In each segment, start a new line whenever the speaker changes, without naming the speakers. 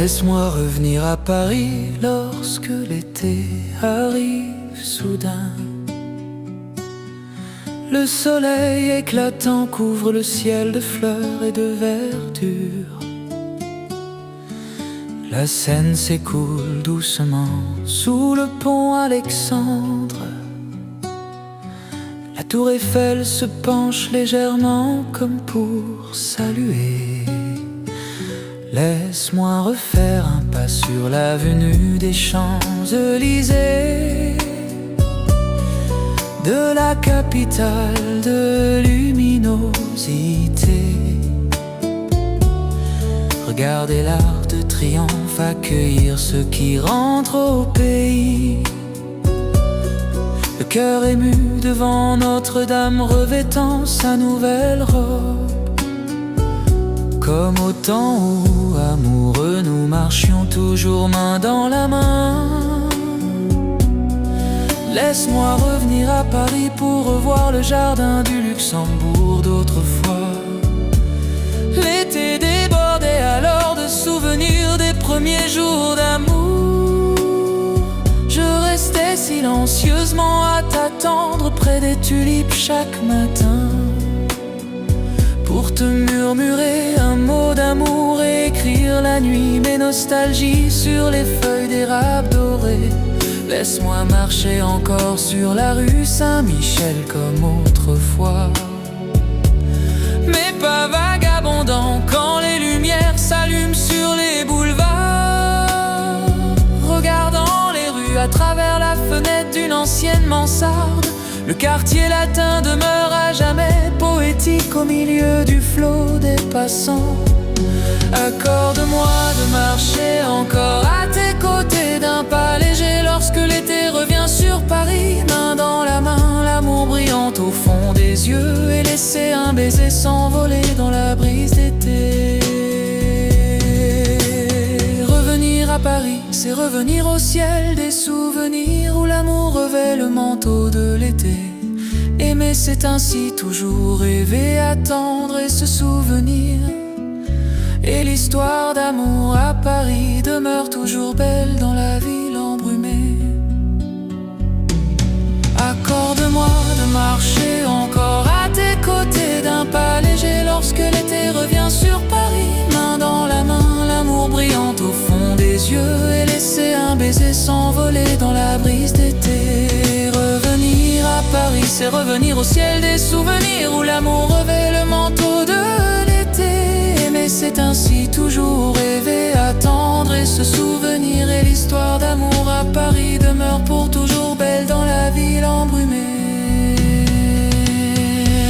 Laisse-moi revenir à Paris lorsque l'été arrive soudain. Le soleil éclatant couvre le ciel de fleurs et de verdure. La Seine s'écoule doucement sous le pont Alexandre. La tour Eiffel se penche légèrement comme pour saluer. Laisse-moi refaire un pas sur l'avenue des Champs-Élysées, de la capitale de luminosité. Regarder l'Arc de Triomphe accueillir ceux qui rentrent au pays. Le cœur ému devant Notre-Dame revêtant sa nouvelle robe. Comme au temps où, amoureux, nous marchions toujours main dans la main. Laisse-moi revenir à Paris pour revoir le jardin du Luxembourg d'autrefois. L'été débordait alors de souvenirs des premiers jours d'amour. Je restais silencieusement à t'attendre près des tulipes chaque matin, pour te murmurer un mot d'amour et écrire la nuit mes nostalgies sur les feuilles d'érable dorées. Laisse-moi marcher encore sur la rue Saint-Michel comme autrefois, mais pas vagabondant quand les lumières s'allument sur les boulevards. Regardant les rues à travers la fenêtre d'une ancienne mansarde, le quartier latin demeure à jamais poétique au milieu du flot des passants. Accorde-moi de marcher encore à tes côtés d'un pas léger lorsque l'été revient sur Paris. Main dans la main, l'amour brillant au fond des yeux, et laisser un baiser s'envoler dans la brise d'été. Revenir à Paris, c'est revenir au ciel des souvenirs où l'amour revêt le manteau de l'été. Aimer, c'est ainsi toujours rêver, attendre et se souvenir. Et l'histoire d'amour à Paris demeure toujours belle dans la ville embrumée. Accorde-moi de marcher encore à tes côtés d'un pas léger lorsque l'été revient sur Paris. Main dans la main, l'amour brillant au fond des yeux, et laisser un baiser s'envoler dans la brise d'été. Revenir à Paris, c'est revenir au ciel des souvenirs où l'amour revêt le manteau de l'été. Aimer, c'est ainsi toujours rêver, attendre et se souvenir. Et l'histoire d'amour à Paris demeure pour toujours belle dans la ville embrumée.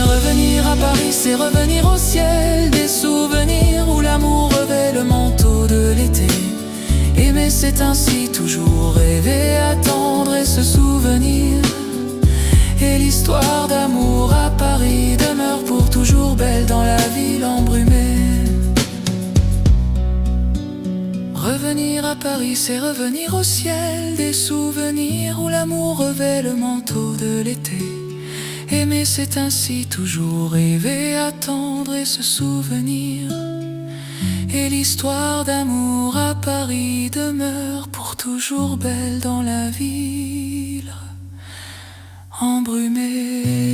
Revenir à Paris, c'est revenir au ciel des souvenirs où l'amour revêt le manteau de l'été. Aimer, c'est ainsi toujours rêver, attendre et se souvenir. Et l'histoire d'amour à Paris demeure pour toujours belle dans la ville embrumée. Revenir à Paris, c'est revenir au ciel des souvenirs où l'amour revêt le manteau de l'été. Aimer, c'est ainsi toujours rêver, attendre et se souvenir. Et l'histoire d'amour à Paris demeure pour toujours belle dans la ville embrumée.